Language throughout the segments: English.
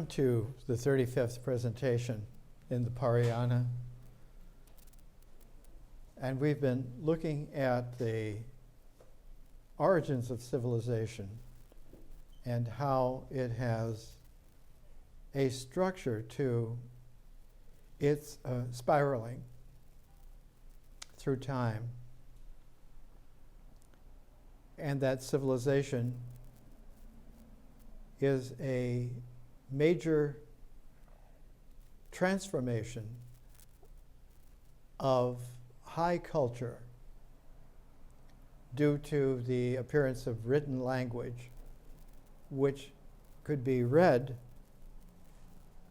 to the 35th presentation in the Parayana, and we've been looking at the origins of civilization and how it has a structure to its spiraling through time, and that civilization is a major transformation of high culture due to the appearance of written language, which could be read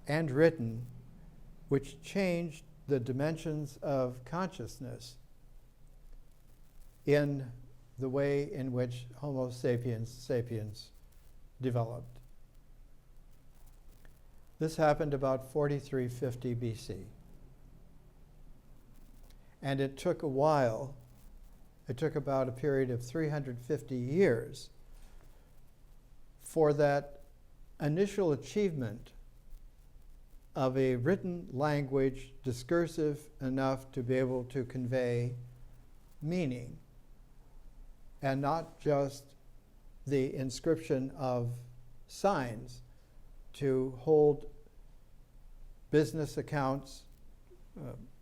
and written, which changed the dimensions of consciousness in the way in which Homo sapiens developed. This happened about 4350 BC. And it took a while. It took about a period of 350 years for that initial achievement of a written language discursive enough to be able to convey meaning, and not just the inscription of signs to hold business accounts,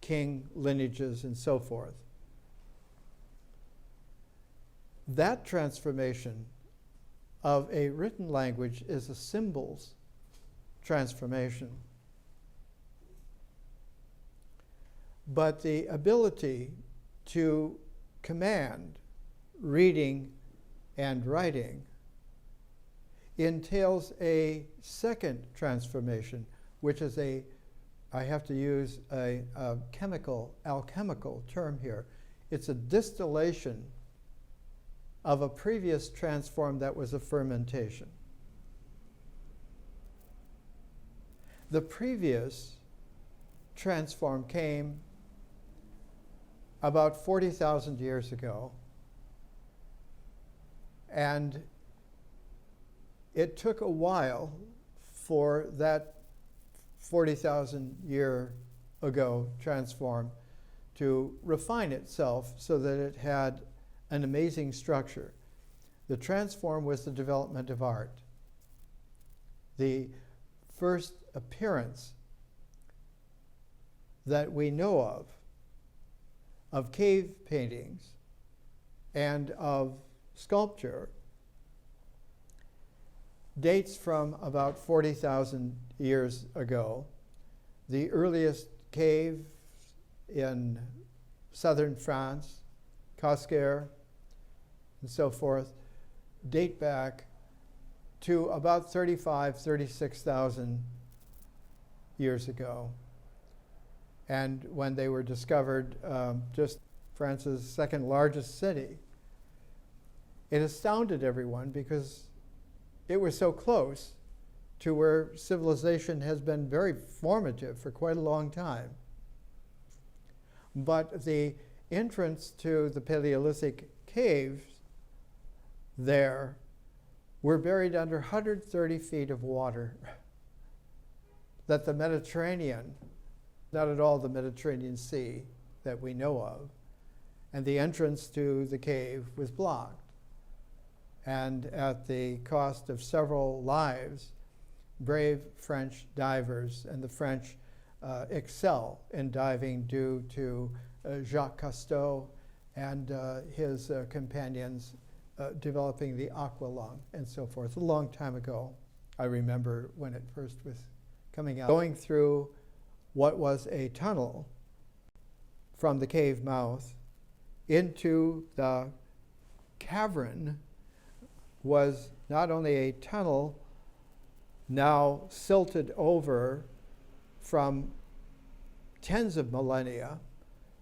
king lineages, and so forth. That transformation of a written language is a symbols transformation. But the ability to command reading and writing entails a second transformation, which is I have to use a alchemical term here. It's a distillation of a previous transform that was a fermentation. The previous transform came about 40,000 years ago, and it took a while for that 40,000 year ago transform to refine itself so that it had an amazing structure. The transform was the development of art. The first appearance that we know of cave paintings and of sculpture, dates from about 40,000 years ago. The earliest cave in southern France, Cosquer, and so forth, date back to about 36,000 years ago. And when they were discovered, just France's second largest city, it astounded everyone because it was so close to where civilization has been very formative for quite a long time. But the entrance to the Paleolithic caves there were buried under 130 feet of water. That the Mediterranean, not at all the Mediterranean Sea that we know of, and the entrance to the cave was blocked. And at the cost of several lives, brave French divers, and the French excel in diving due to Jacques Cousteau and his companions developing the aqualung and so forth a long time ago. I remember when it first was coming out. Going through what was a tunnel from the cave mouth into the cavern was not only a tunnel now silted over from tens of millennia,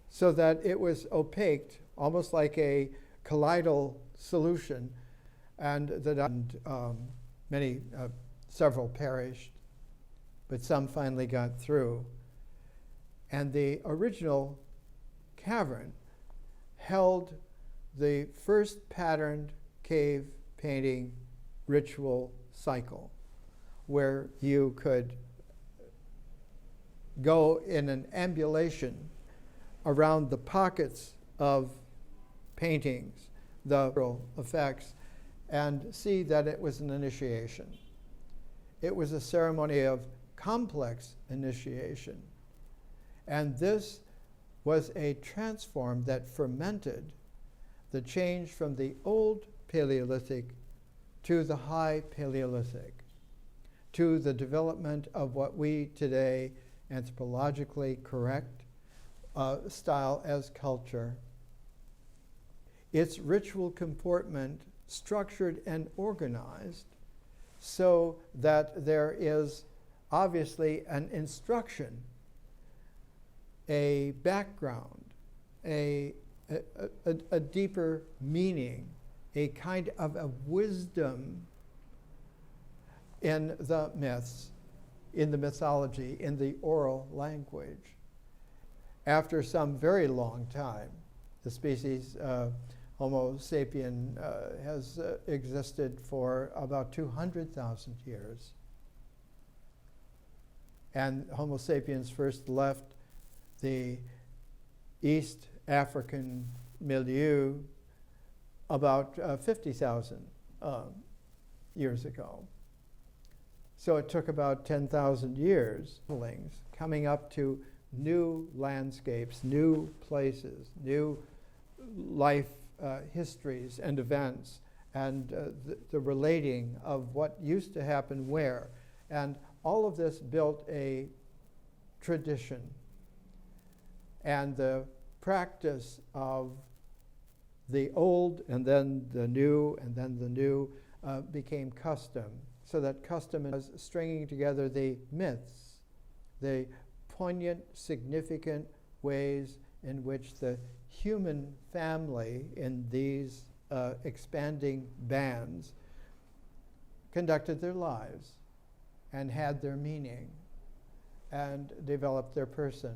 so that it was opaque, almost like a colloidal solution, and several perished, but some finally got through. And the original cavern held the first patterned cave painting ritual cycle, where you could go in an ambulation around the pockets of paintings, the effects, and see that it was an initiation. It was a ceremony of complex initiation. And this was a transform that fermented the change from the old Paleolithic to the high Paleolithic, to the development of what we today anthropologically correct style as culture. Its ritual comportment structured and organized so that there is obviously an instruction, a background, a deeper meaning, a kind of a wisdom in the myths, in the mythology, in the oral language. After some very long time, the species Homo sapien has existed for about 200,000 years. And Homo sapiens first left the East African milieu about 50,000 years ago. So it took about 10,000 years coming up to new landscapes, new places, new life histories and events, and the relating of what used to happen where. And all of this built a tradition. And the practice of the old and then the new and then the new became custom. So that custom is stringing together the myths, the poignant, significant ways in which the human family in these expanding bands conducted their lives and had their meaning and developed their person.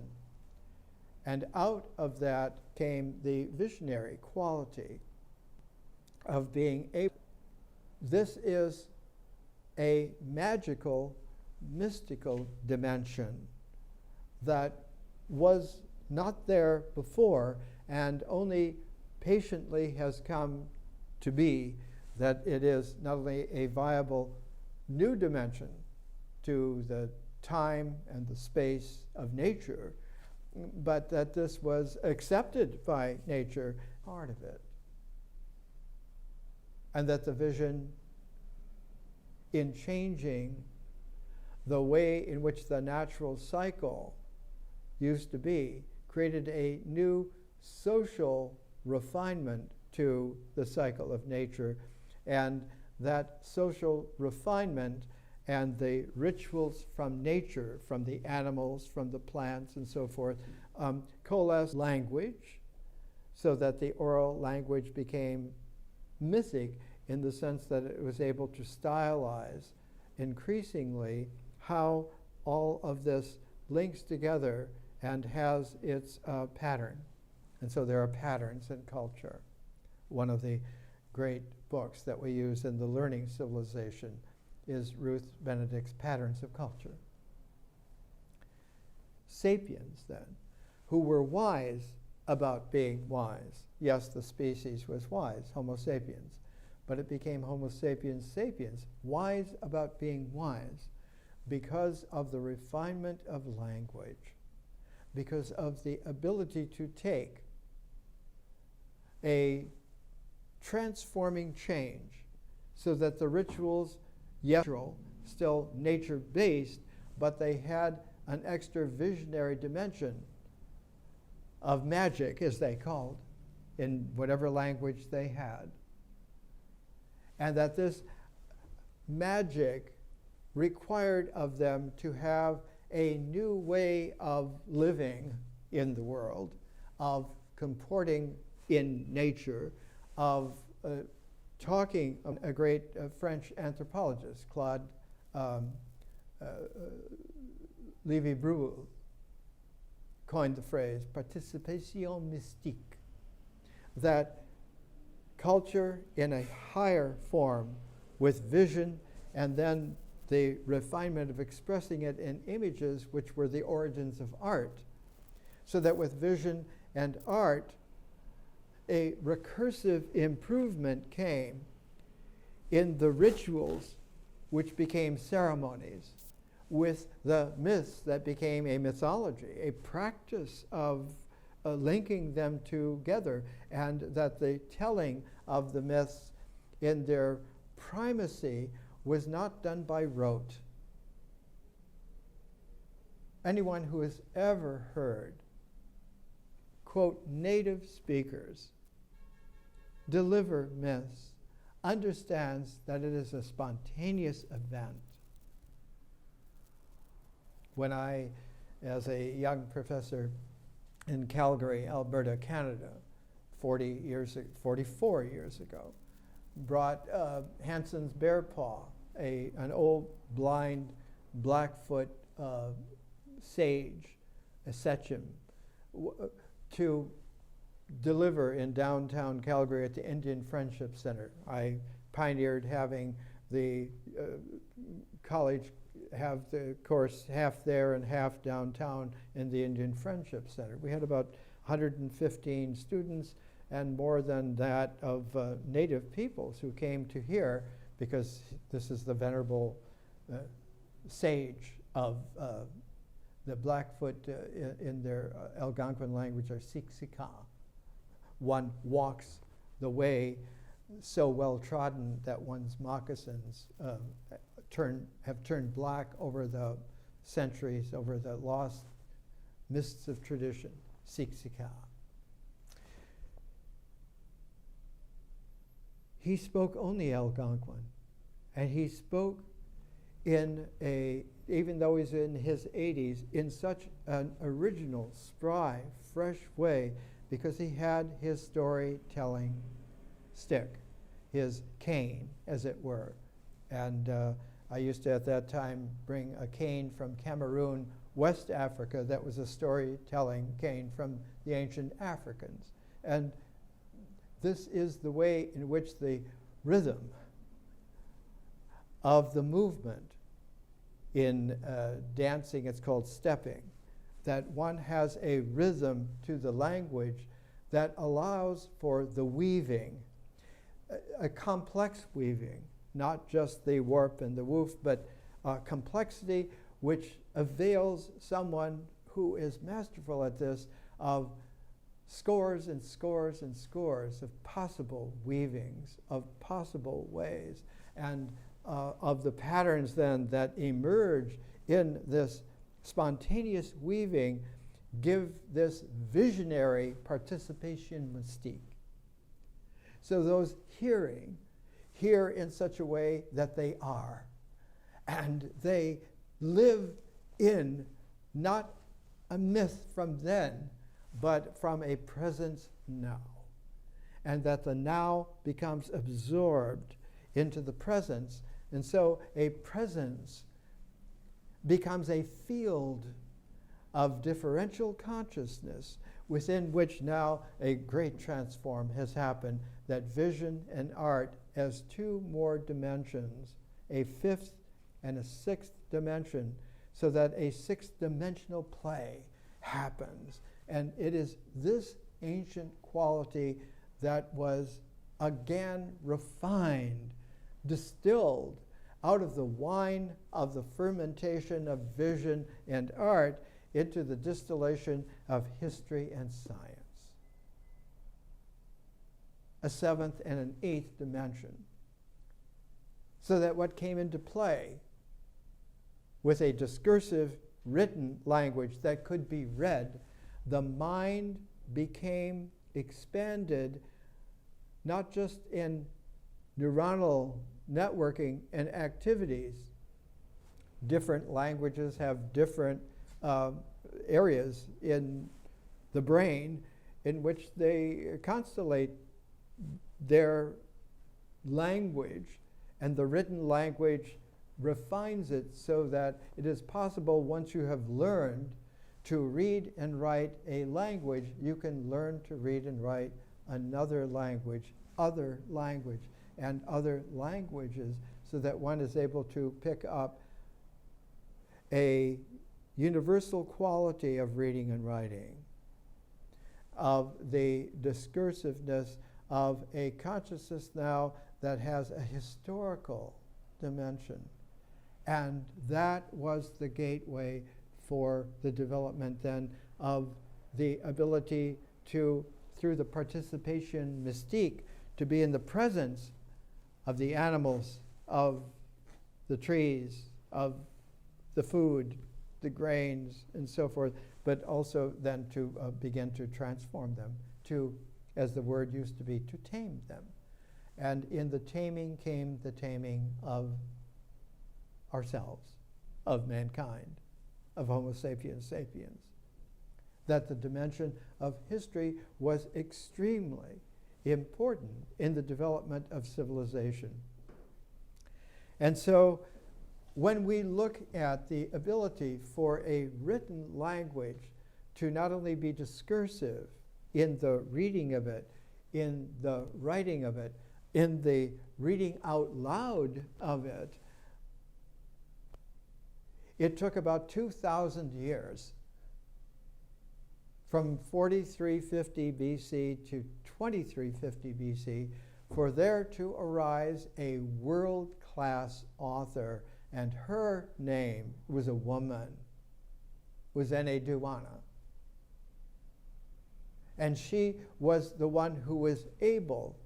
And out of that came the visionary quality of being able. This is a magical, mystical dimension that was not there before and only patiently has come to be, that it is not only a viable new dimension to the time and the space of nature, but that this was accepted by nature, part of it. And that the vision in changing the way in which the natural cycle used to be created a new social refinement to the cycle of nature. And that social refinement and the rituals from nature, from the animals, from the plants, and so forth, coalesced language, so that the oral language became mythic in the sense that it was able to stylize increasingly how all of this links together and has its pattern. And so there are patterns in culture. One of the great books that we use in the learning civilization is Ruth Benedict's Patterns of Culture. Sapiens, then, who were wise about being wise. Yes, the species was wise, Homo sapiens, but it became Homo sapiens sapiens, wise about being wise because of the refinement of language, because of the ability to take a transforming change so that the rituals, yes, still nature-based, but they had an extra visionary dimension of magic, as they called, in whatever language they had. And that this magic required of them to have a new way of living in the world, of comporting in nature, of talking. A great French anthropologist, Claude Lévi-Breuil, coined the phrase participation mystique, that culture in a higher form with vision and then the refinement of expressing it in images, which were the origins of art. So that with vision and art, a recursive improvement came in the rituals which became ceremonies, with the myths that became a mythology, a practice of linking them together, and that the telling of the myths in their primacy was not done by rote. Anyone who has ever heard, quote, native speakers deliver myths understands that it is a spontaneous event. When I, as a young professor in Calgary, Alberta, Canada, 44 years ago, brought Hansen's bear paw, an old blind Blackfoot sage, a sechim, to deliver in downtown Calgary at the Indian Friendship Center. I pioneered having the college have the course half there and half downtown in the Indian Friendship Center. We had about 115 students and more than that of native peoples who came to hear, because this is the venerable sage of the Blackfoot in their Algonquin language are Siksika. One walks the way so well trodden that one's moccasins have turned black over the centuries, over the lost mists of tradition, Siksika. He spoke only Algonquin, and he spoke in even though he's in his 80s, in such an original, spry, fresh way, because he had his storytelling stick, his cane, as it were. And I used to, at that time, bring a cane from Cameroon, West Africa, that was a storytelling cane from the ancient Africans. And this is the way in which the rhythm of the movement in dancing, it's called stepping, that one has a rhythm to the language that allows for the weaving, a complex weaving, not just the warp and the woof, but complexity which avails someone who is masterful at this of scores and scores and scores of possible weavings, of possible ways, and of the patterns then that emerge in this spontaneous weaving give this visionary participation mystique. So those hearing hear in such a way that they are, and they live in not a myth from then, but from a presence now, and that the now becomes absorbed into the presence, and so a presence becomes a field of differential consciousness within which now a great transform has happened, that vision and art as two more dimensions, a fifth and a sixth dimension, so that a sixth dimensional play happens. And it is this ancient quality that was again refined, distilled out of the wine of the fermentation of vision and art into the distillation of history and science. A seventh and an eighth dimension. So that what came into play with a discursive written language that could be read, the mind became expanded not just in neuronal networking and activities. Different languages have different areas in the brain in which they constellate their language, and the written language refines it so that it is possible, once you have learned to read and write a language, you can learn to read and write another language, and other languages, so that one is able to pick up a universal quality of reading and writing, of the discursiveness of a consciousness now that has a historical dimension. And that was the gateway for the development then of the ability to, through the participation mystique, to be in the presence of the animals, of the trees, of the food, the grains, and so forth, but also then to begin to transform them, to, as the word used to be, to tame them. And in the taming came the taming of ourselves, of mankind, of Homo sapiens sapiens. That the dimension of history was extremely important in the development of civilization. And so when we look at the ability for a written language to not only be discursive in the reading of it, in the writing of it, in the reading out loud of it, it took about 2,000 years, from 4350 BC to 2350 BC, for there to arise a world-class author, and her name was a woman, was Enneduanna. And she was the one who was able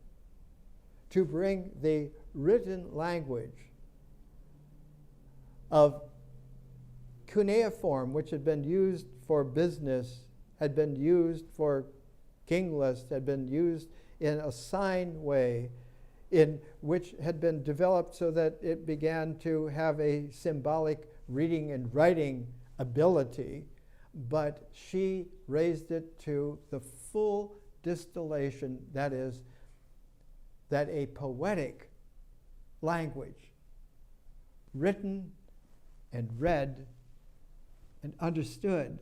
to bring the written language of cuneiform, which had been used for business, had been used for king list, had been used in a sign way, in which had been developed so that it began to have a symbolic reading and writing ability, but she raised it to the full distillation, that is, that a poetic language, written and read and understood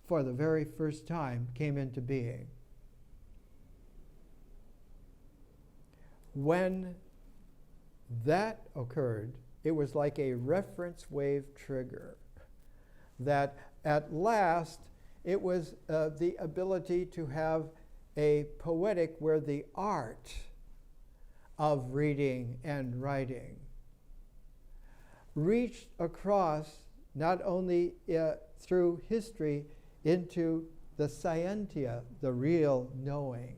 for the very first time, came into being. When that occurred, it was like a reference wave trigger, that at last it was the ability to have a poetic where the art of reading and writing reached across not only through history into the scientia, the real knowing,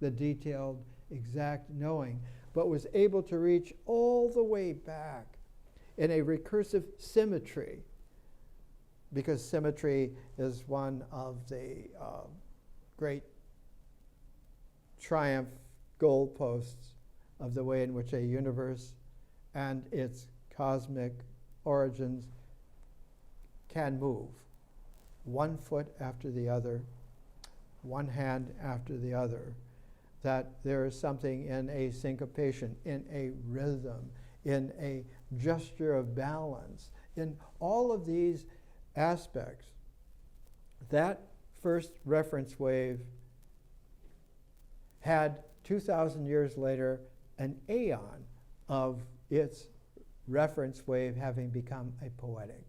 the detailed, exact knowing, but was able to reach all the way back in a recursive symmetry, because symmetry is one of the great triumph goalposts of the way in which a universe and its cosmic origins can move, one foot after the other, one hand after the other, that there is something in a syncopation, in a rhythm, in a gesture of balance, in all of these aspects. That first reference wave had 2,000 years later an aeon of its reference wave having become a poetic.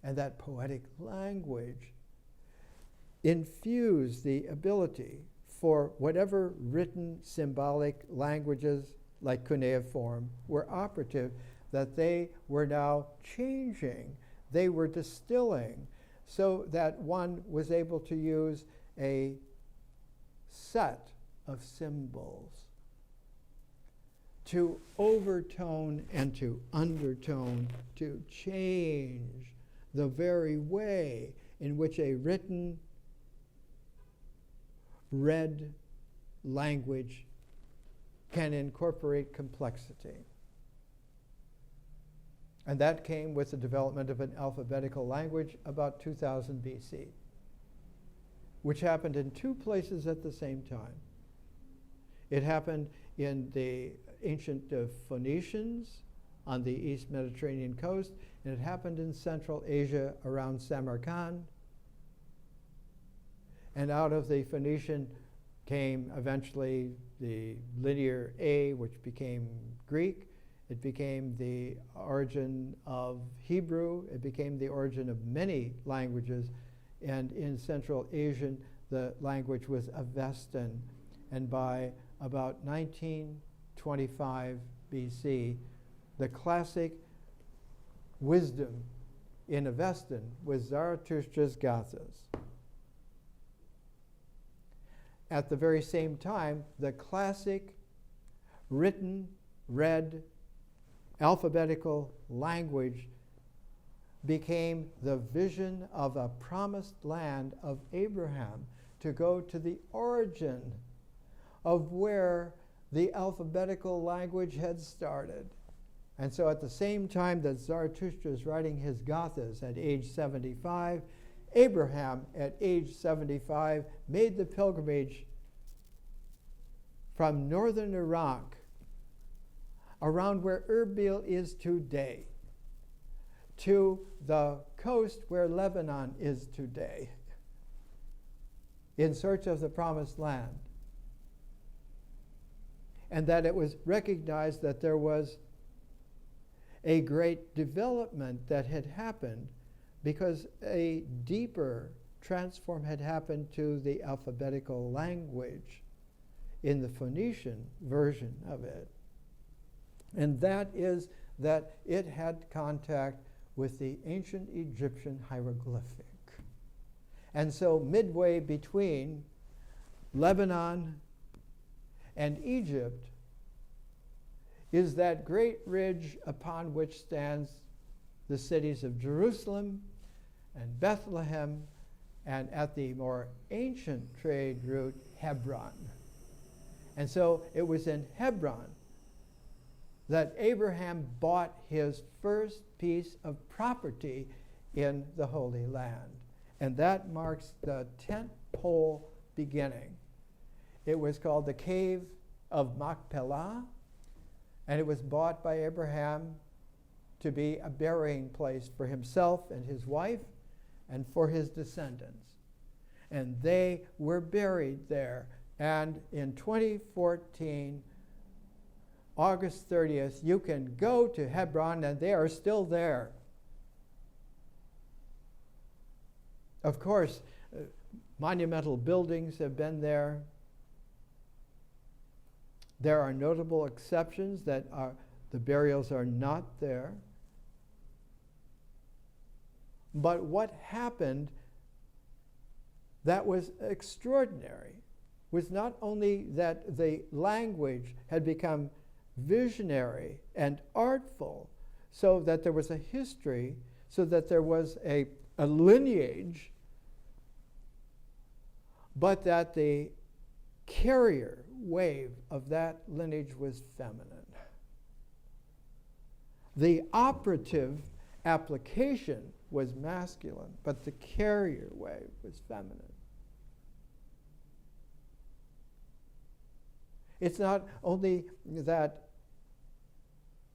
And that poetic language infused the ability for whatever written symbolic languages like cuneiform were operative, that they were now changing, they were distilling, so that one was able to use a set of symbols to overtone and to undertone, to change the very way in which a written, read language can incorporate complexity. And that came with the development of an alphabetical language about 2000 BC, which happened in two places at the same time. It happened in the ancient Phoenicians on the East Mediterranean coast, and it happened in Central Asia around Samarkand. And out of the Phoenician came eventually the linear A, which became Greek, It became the origin of Hebrew. It became the origin of many languages. And in Central Asian, the language was Avestan. And by about 1925 BC, the classic wisdom in Avestan was Zarathustra's Gathas. At the very same time, the classic written, read, alphabetical language became the vision of a promised land of Abraham, to go to the origin of where the alphabetical language had started. And so at the same time that Zarathustra is writing his Gathas at age 75, Abraham at age 75 made the pilgrimage from northern Iraq, around where Erbil is today, to the coast where Lebanon is today, in search of the promised land. And that it was recognized that there was a great development that had happened because a deeper transform had happened to the alphabetical language in the Phoenician version of it. And that is that it had contact with the ancient Egyptian hieroglyphic. And so midway between Lebanon and Egypt is that great ridge upon which stands the cities of Jerusalem and Bethlehem, and at the more ancient trade route, Hebron. And so it was in Hebron that Abraham bought his first piece of property in the Holy Land. And that marks the tent pole beginning. It was called the Cave of Machpelah, and it was bought by Abraham to be a burying place for himself and his wife and for his descendants. And they were buried there. And in 2014, August 30th, you can go to Hebron and they are still there. Of course, monumental buildings have been there. There are notable exceptions that the burials are not there. But what happened that was extraordinary was not only that the language had become visionary and artful, so that there was a history, so that there was a lineage, but that the carrier wave of that lineage was feminine. The operative application was masculine, but the carrier wave was feminine. It's not only that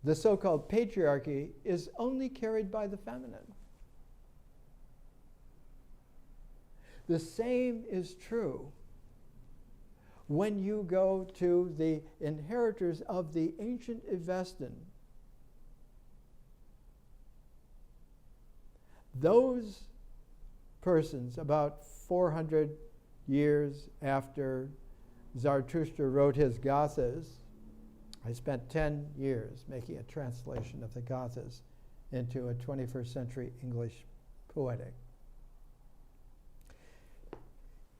the so-called patriarchy is only carried by the feminine. The same is true when you go to the inheritors of the ancient Avestan. Those persons, about 400 years after Zarathustra wrote his Gathas, I spent 10 years making a translation of the Gathas into a 21st century English poetic.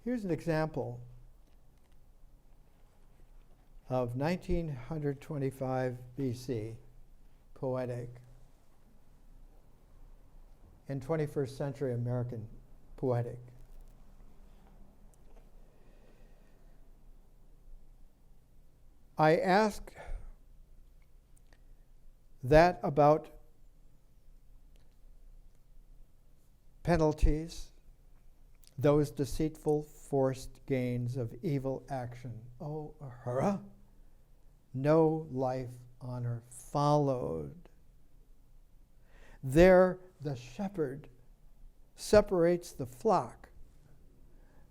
Here's an example of 1925 BC poetic in 21st century American poetic. I asked that about penalties, those deceitful forced gains of evil action. O Ahura, no life honor followed. There the shepherd separates the flock.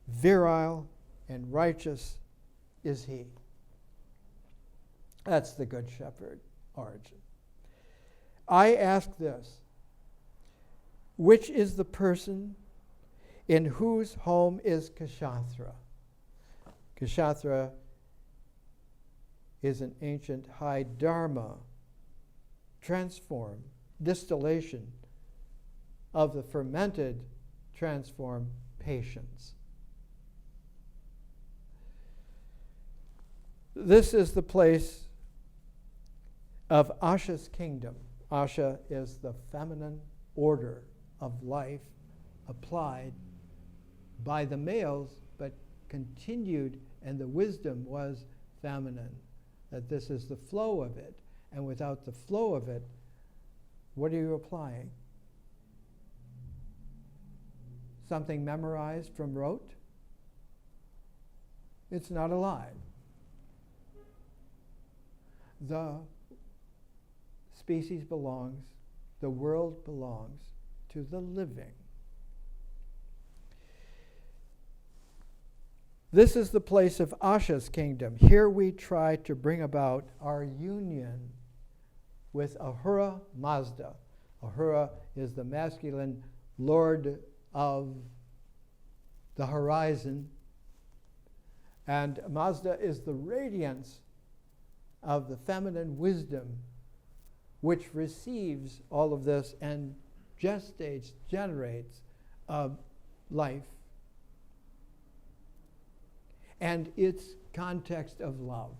Virile and righteous is he. That's the good shepherd origin. I ask this: which is the person in whose home is Kshatra? Kshatra is an ancient high dharma transform, distillation of the fermented transform patience. This is the place of Asha's kingdom. Asha is the feminine order of life applied by the males, but continued, and the wisdom was feminine, that this is the flow of it. And without the flow of it, what are you applying? Something memorized from rote? It's not alive. The species belongs, the world belongs to the living. This is the place of Asha's kingdom. Here we try to bring about our union with Ahura Mazda. Ahura is the masculine lord of the horizon, and Mazda is the radiance of the feminine wisdom which receives all of this and gestates, generates life and its context of love.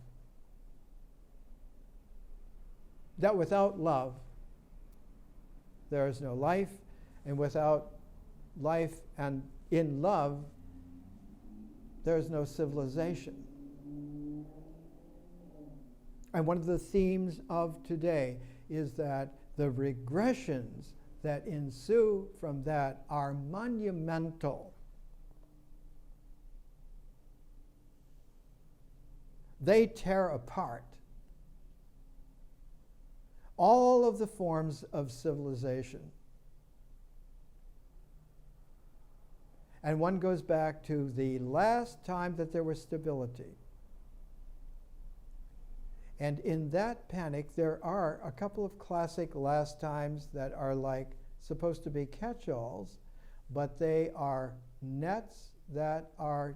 That without love, there is no life, and without life and in love, there is no civilization. And one of the themes of today is that the regressions that ensue from that are monumental. They tear apart all of the forms of civilization. And one goes back to the last time that there was stability. And in that panic, there are a couple of classic last times that are like supposed to be catch-alls, but they are nets that are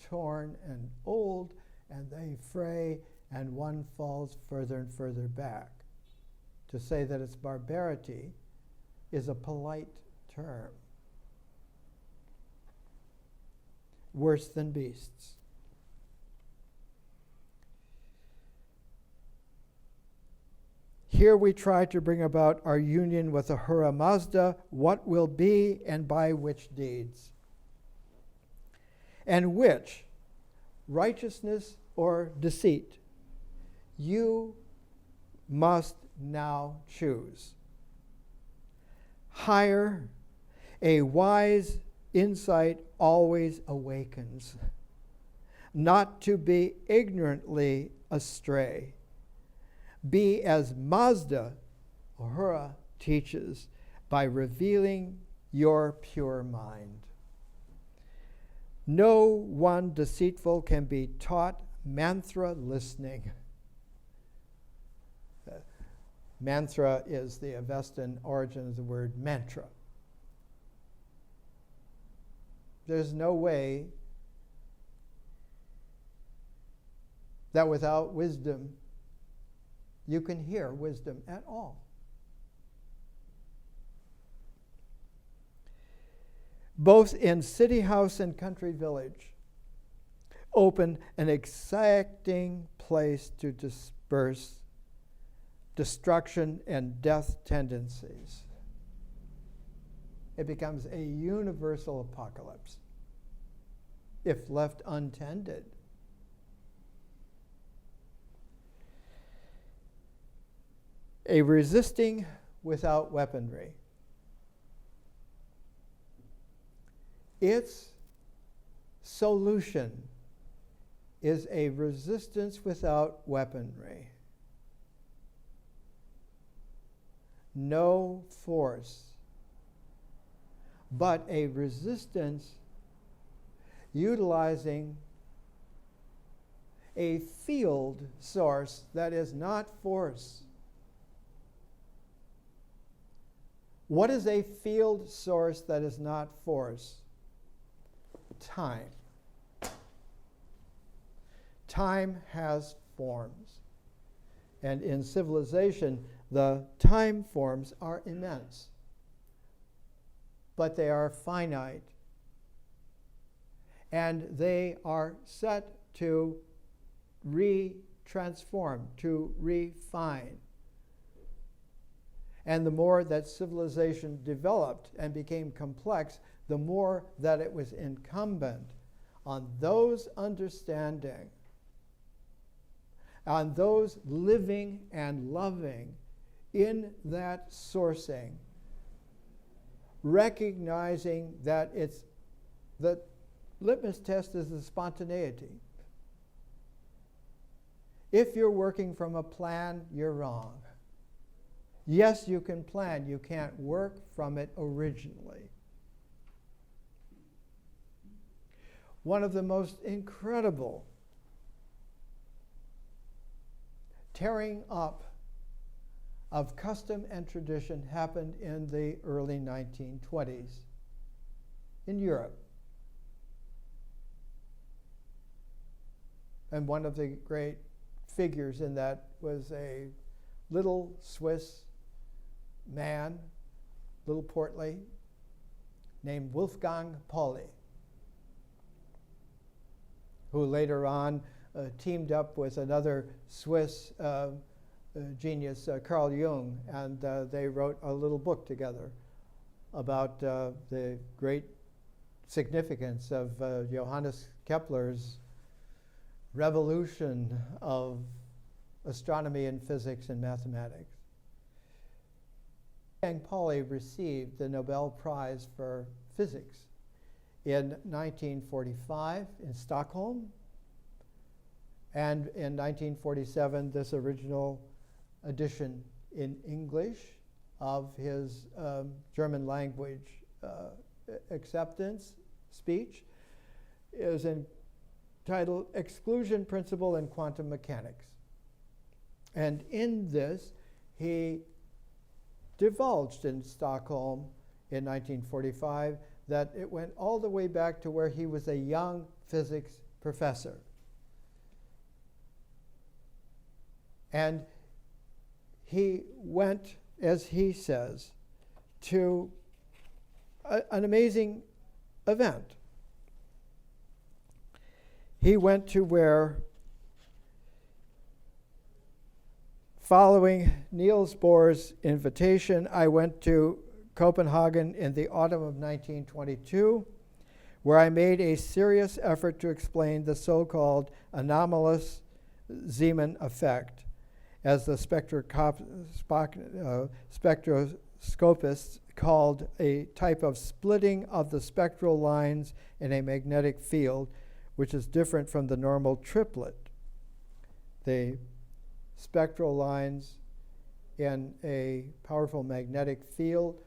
torn and old, and they fray, and one falls further and further back. To say that it's barbarity is a polite term. Worse than beasts. Here we try to bring about our union with Ahura Mazda, what will be and by which deeds. And which, righteousness or deceit, you must now choose. Higher, a wise insight always awakens, not to be ignorantly astray. Be as Mazda, Ahura, teaches, by revealing your pure mind. No one deceitful can be taught mantra listening. Mantra is the Avestan origin of the word mantra. There's no way that without wisdom you can hear wisdom at all. Both in city house and country village, open an exacting place to disperse destruction and death tendencies. It becomes a universal apocalypse if left untended. A resisting without weaponry. Its solution is a resistance without weaponry. No force, but a resistance utilizing a field source that is not force. What is a field source that is not force? Time. Time has forms. And in civilization, the time forms are immense, but they are finite. And they are set to transform, to refine. And the more that civilization developed and became complex, the more that it was incumbent on those understanding, on those living and loving in that sourcing, recognizing that the litmus test is the spontaneity. If you're working from a plan, you're wrong. Yes, you can plan. You can't work from it originally. One of the most incredible tearing up of custom and tradition happened in the early 1920s in Europe. And one of the great figures in that was a little Swiss man, little portly, named Wolfgang Pauli, who later on teamed up with another Swiss genius, Carl Jung, and they wrote a little book together about the great significance of Johannes Kepler's revolution of astronomy and physics and mathematics. Wolfgang Pauli received the Nobel Prize for Physics in 1945 in Stockholm, and in 1947 this original edition in English of his German language acceptance speech is entitled Exclusion Principle in Quantum Mechanics. And in this, he divulged in Stockholm in 1945 that it went all the way back to where he was a young physics professor. And he went, as he says, to an amazing event. He went to where, following Niels Bohr's invitation, I went to Copenhagen in the autumn of 1922, where I made a serious effort to explain the so-called anomalous Zeeman effect, as the spectroscopists called a type of splitting of the spectral lines in a magnetic field, which is different from the normal triplet. The spectral lines in a powerful magnetic field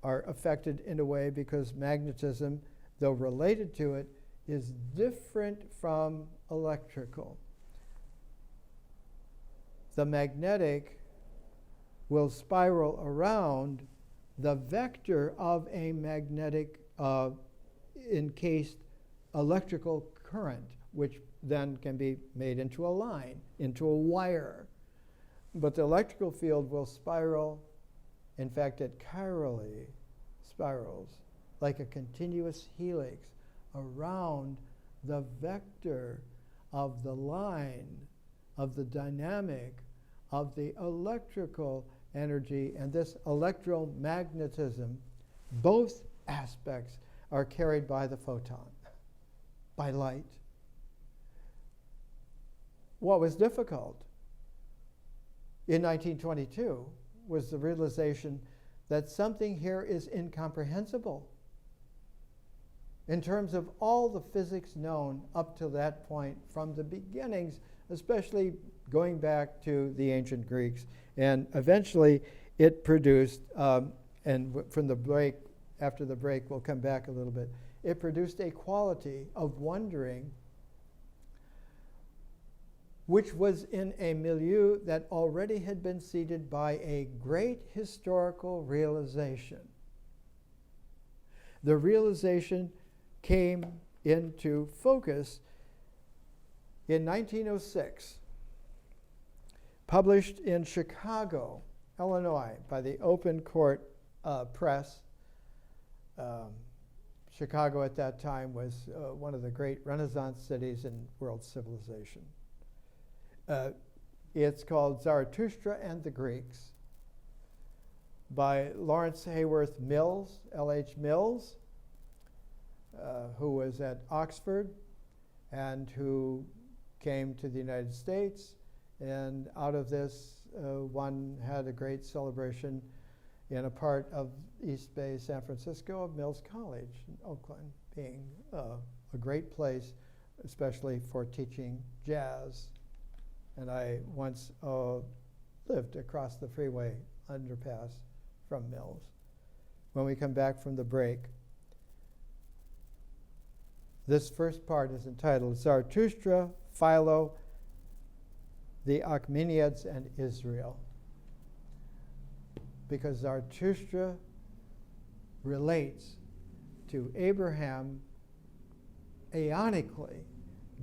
are affected in a way because magnetism, though related to it, is different from electrical. The magnetic will spiral around the vector of a magnetic encased electrical current, which then can be made into a line, into a wire. But the electrical field will spiral. In fact, it chirally spirals like a continuous helix around the vector of the line, of the dynamic, of the electrical energy. And this electromagnetism, both aspects are carried by the photon, by light. What was difficult in 1922 was the realization that something here is incomprehensible in terms of all the physics known up to that point from the beginnings, especially going back to the ancient Greeks. And eventually it produced, from the break, after the break we'll come back a little bit, it produced a quality of wondering which was in a milieu that already had been seeded by a great historical realization. The realization came into focus in 1906, published in Chicago, Illinois, by the Open Court Press. Chicago at that time was one of the great Renaissance cities in world civilization. It's called Zarathustra and the Greeks, by Lawrence Hayworth Mills, L.H. Mills, who was at Oxford and who came to the United States. And out of this, one had a great celebration in a part of East Bay, San Francisco, of Mills College in Oakland, being a great place, especially for teaching jazz. And I once lived across the freeway underpass from Mills. When we come back from the break, this first part is entitled Zarathustra, Philo, the Achaemenids, and Israel. Because Zarathustra relates to Abraham aeonically,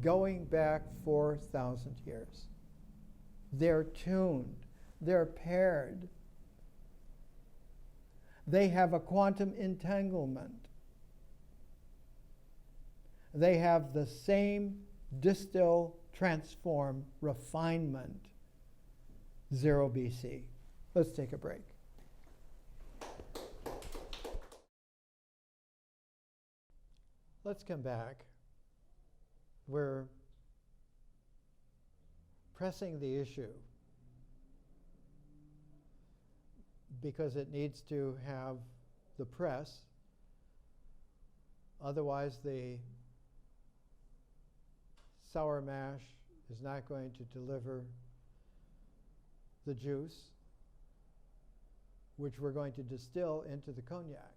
going back 4,000 years. They're tuned, they're paired. They have a quantum entanglement. They have the same distill, transform, refinement, 0 BC. Let's take a break. Let's come back. We're pressing the issue because it needs to have the press. Otherwise, the sour mash is not going to deliver the juice, which we're going to distill into the cognac.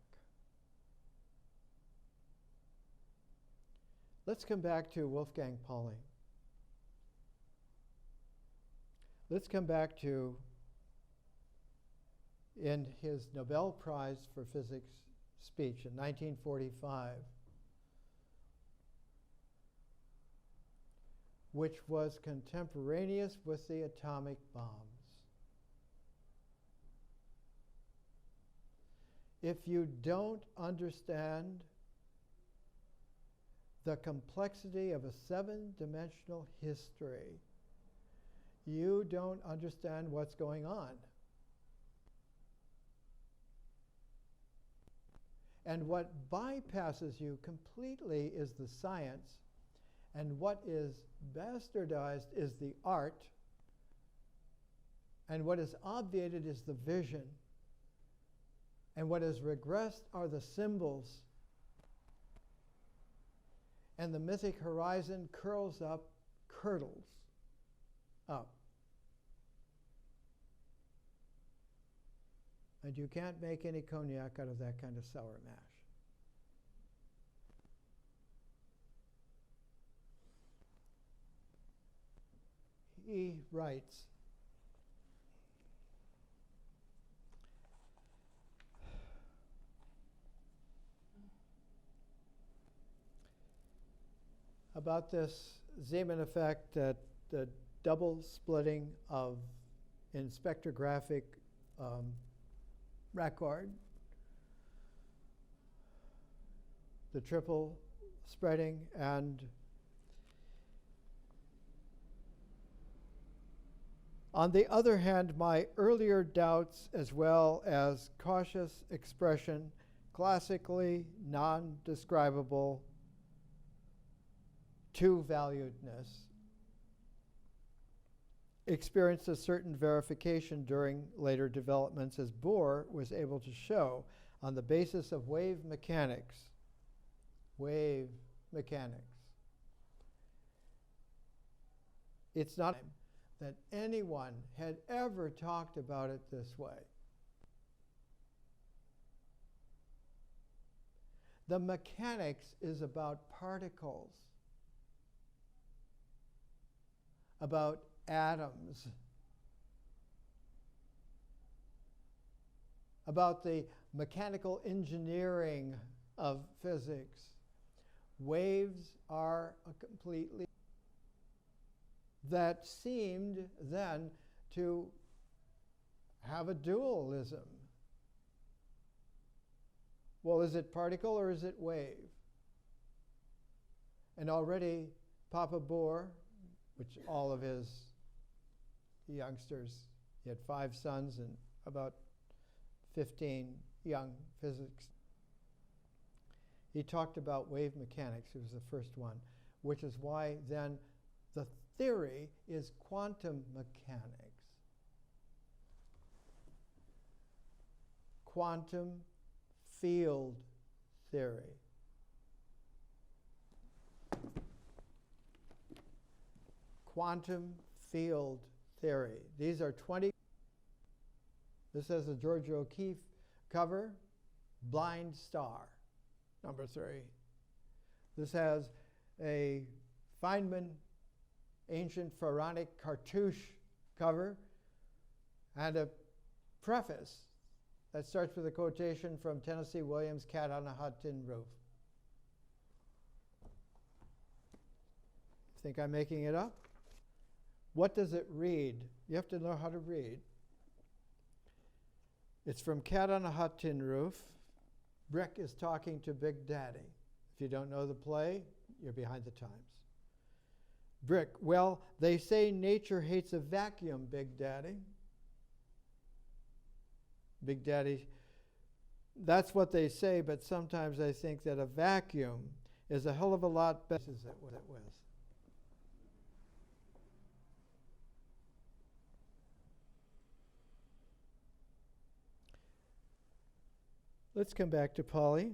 Let's come back to Wolfgang Pauli. Let's come back to, in his Nobel Prize for Physics speech in 1945, which was contemporaneous with the atomic bombs. If you don't understand the complexity of a 7-dimensional history, you don't understand what's going on. And what bypasses you completely is the science, and what is bastardized is the art, and what is obviated is the vision, and what is regressed are the symbols, and the mythic horizon curls up, curdles up. And you can't make any cognac out of that kind of sour mash. He writes, about this Zeeman effect, the double splitting of in spectrographic record, the triple spreading, and on the other hand, my earlier doubts as well as cautious expression, classically non-describable two-valuedness, experienced a certain verification during later developments, as Bohr was able to show on the basis of wave mechanics. Wave mechanics. It's not that anyone had ever talked about it this way. The mechanics is about particles. about atoms, about the mechanical engineering of physics. Waves are a completely that seemed then to have a dualism. Well, is it particle or is it wave? And already Papa Bohr, which all of his youngsters, he had 5 sons and about 15 young physics. He talked about wave mechanics. He was the first one, which is why then the theory is quantum mechanics. Quantum field theory. Quantum field theory. These are 20. This has a George O'Keeffe cover, Blind Star, number 3. This has a Feynman ancient pharaonic cartouche cover and a preface that starts with a quotation from Tennessee Williams' Cat on a Hot Tin Roof. Think I'm making it up? What does it read? You have to know how to read. It's from Cat on a Hot Tin Roof. Brick is talking to Big Daddy. If you don't know the play, you're behind the times. Brick, well, they say nature hates a vacuum, Big Daddy. Big Daddy, that's what they say, but sometimes I think that a vacuum is a hell of a lot better than what it was. Let's come back to Polly.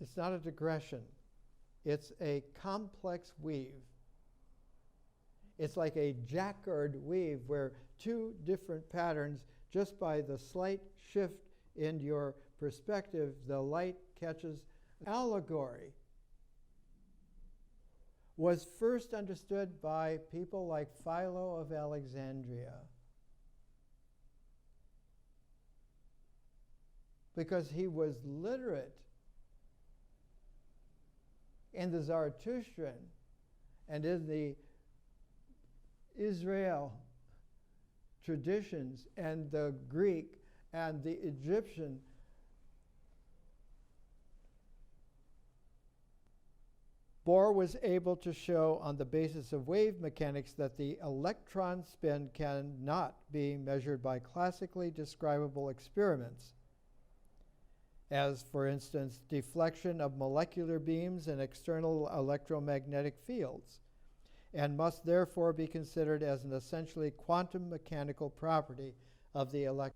It's not a digression. It's a complex weave. It's like a jacquard weave where 2 different patterns, just by the slight shift in your perspective, the light catches. Allegory was first understood by people like Philo of Alexandria, because he was literate in the Zarathustran and in the Israel traditions and the Greek and the Egyptian. Bohr was able to show on the basis of wave mechanics that the electron spin cannot be measured by classically describable experiments, as, for instance, deflection of molecular beams and external electromagnetic fields, and must therefore be considered as an essentially quantum mechanical property of the electron.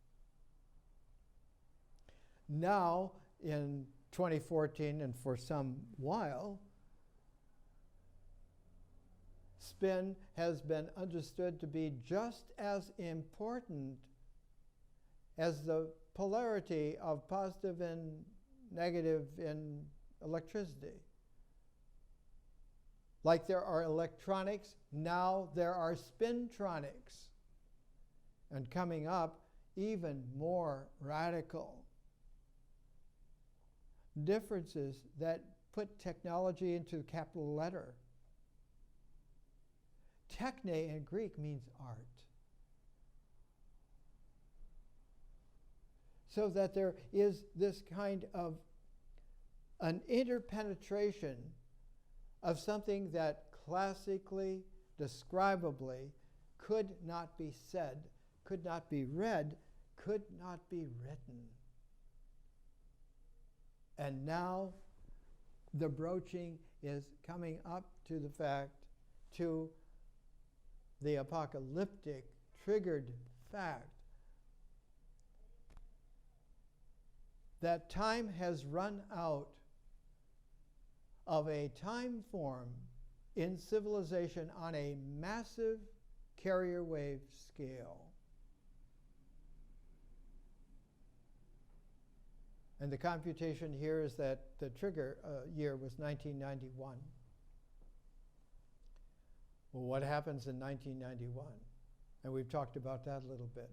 Now, in 2014 and for some while, spin has been understood to be just as important as the polarity of positive and negative in electricity. Like there are electronics, now there are spintronics. And coming up, even more radical differences that put technology into capital letter. Techne in Greek means art. So that there is this kind of an interpenetration of something that classically, describably, could not be said, could not be read, could not be written. And now the broaching is coming up to the fact, to the apocalyptic, triggered fact that time has run out of a time form in civilization on a massive carrier wave scale. And the computation here is that the trigger year was 1991. Well, what happens in 1991? And we've talked about that a little bit.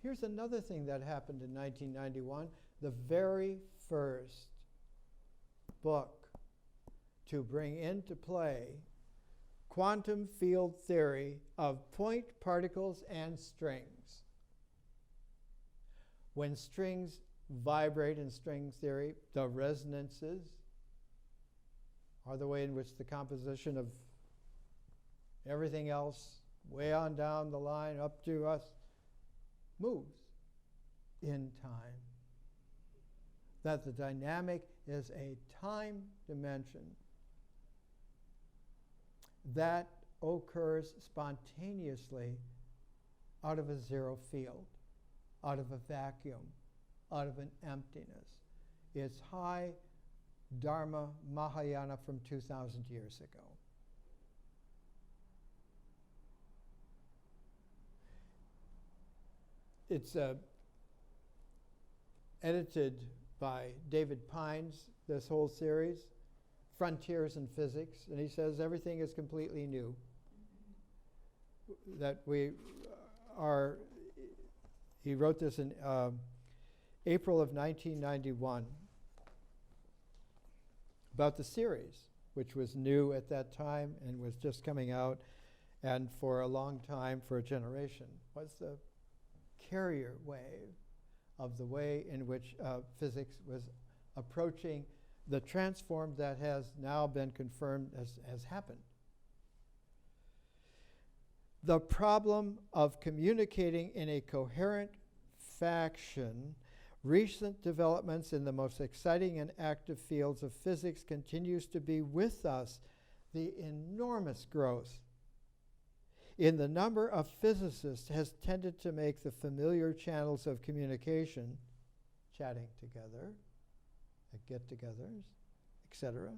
Here's another thing that happened in 1991. The very first book to bring into play quantum field theory of point particles and strings. When strings vibrate in string theory, the resonances are the way in which the composition of everything else, way on down the line up to us, moves in time. That the dynamic is a time dimension that occurs spontaneously out of a zero field, out of a vacuum, out of an emptiness. It's high Dharma Mahayana from 2,000 years ago. It's edited by David Pines, this whole series, Frontiers in Physics, and he says everything is completely new. That he wrote this in April of 1991 about the series, which was new at that time and was just coming out, and for a long time, for a generation, was the carrier wave of the way in which physics was approaching the transform that has now been confirmed has happened. The problem of communicating in a coherent fashion, recent developments in the most exciting and active fields of physics continues to be with us. The enormous growth in the number of physicists has tended to make the familiar channels of communication, chatting together, at get-togethers, etc.,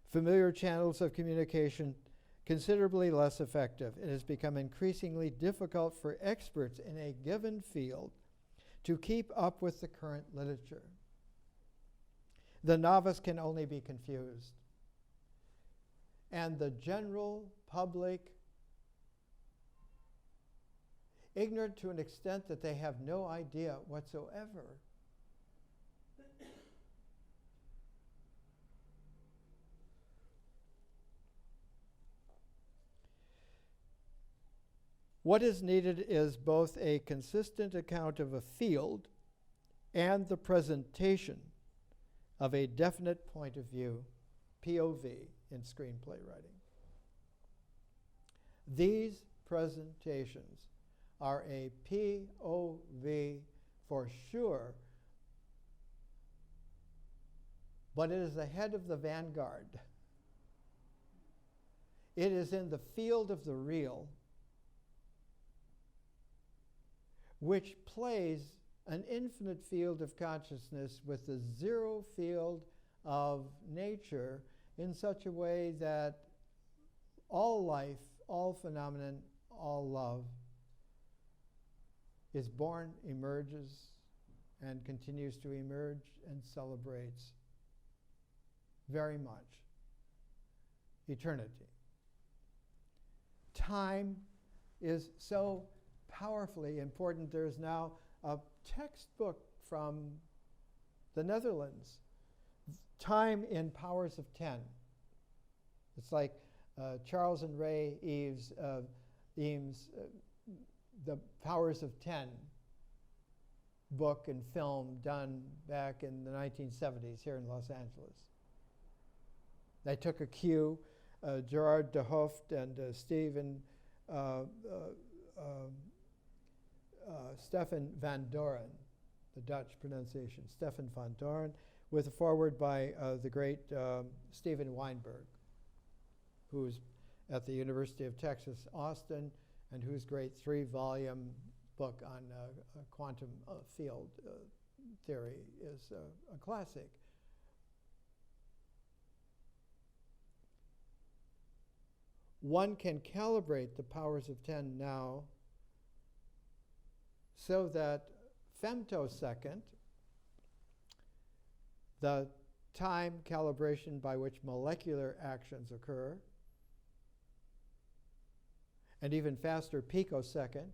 familiar channels of communication considerably less effective. It has become increasingly difficult for experts in a given field to keep up with the current literature. The novice can only be confused, and the general public ignorant to an extent that they have no idea whatsoever. What is needed is both a consistent account of a field and the presentation of a definite point of view, POV, in screenplay writing. These presentations are a POV for sure, but it is ahead of the vanguard. It is in the field of the real, which plays an infinite field of consciousness with the zero field of nature in such a way that all life, all phenomenon, all love is born, emerges, and continues to emerge and celebrates very much eternity. Time is so powerfully important. There's now a textbook from the Netherlands, Time in Powers of 10. It's like Charles and Ray Eames' The Powers of 10 book and film done back in the 1970s here in Los Angeles. They took a cue, Gerard de Hooft and Stefan van Doren, the Dutch pronunciation, Stefan van Doren, with a foreword by the great Steven Weinberg, who's at the University of Texas, Austin, and whose great 3-volume book on quantum field theory is a classic. One can calibrate the powers of 10 now so that femtosecond, the time calibration by which molecular actions occur, an even faster picosecond,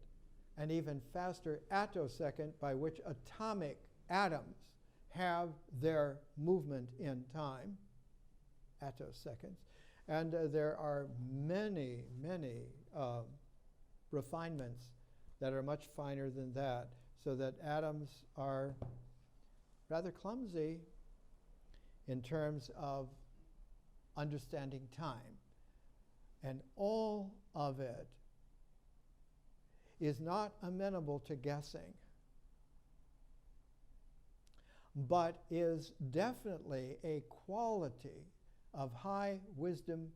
an even faster attosecond, by which atomic atoms have their movement in time, attoseconds. And there are many, many refinements that are much finer than that, so that atoms are rather clumsy in terms of understanding time. And all of it is not amenable to guessing, but is definitely a quality of high wisdom,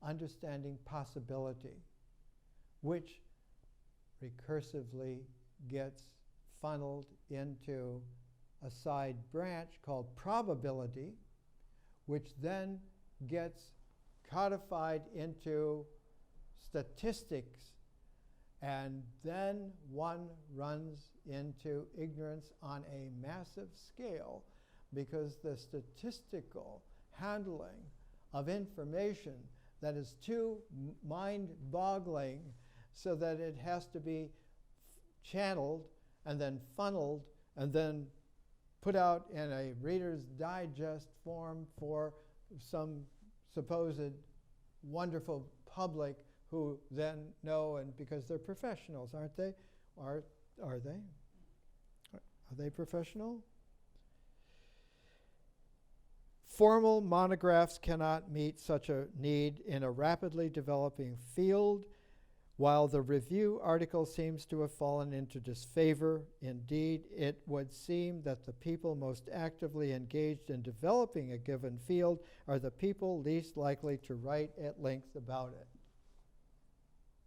understanding possibility, which recursively gets funneled into a side branch called probability, which then gets codified into statistics, and then one runs into ignorance on a massive scale, because the statistical handling of information that is too mind-boggling, so that it has to be channeled and then funneled and then put out in a Reader's Digest form for some supposed wonderful public who then know, and because they're professionals, aren't they? Are they? Are they professional? Formal monographs cannot meet such a need in a rapidly developing field, while the review article seems to have fallen into disfavor. Indeed, it would seem that the people most actively engaged in developing a given field are the people least likely to write at length about it.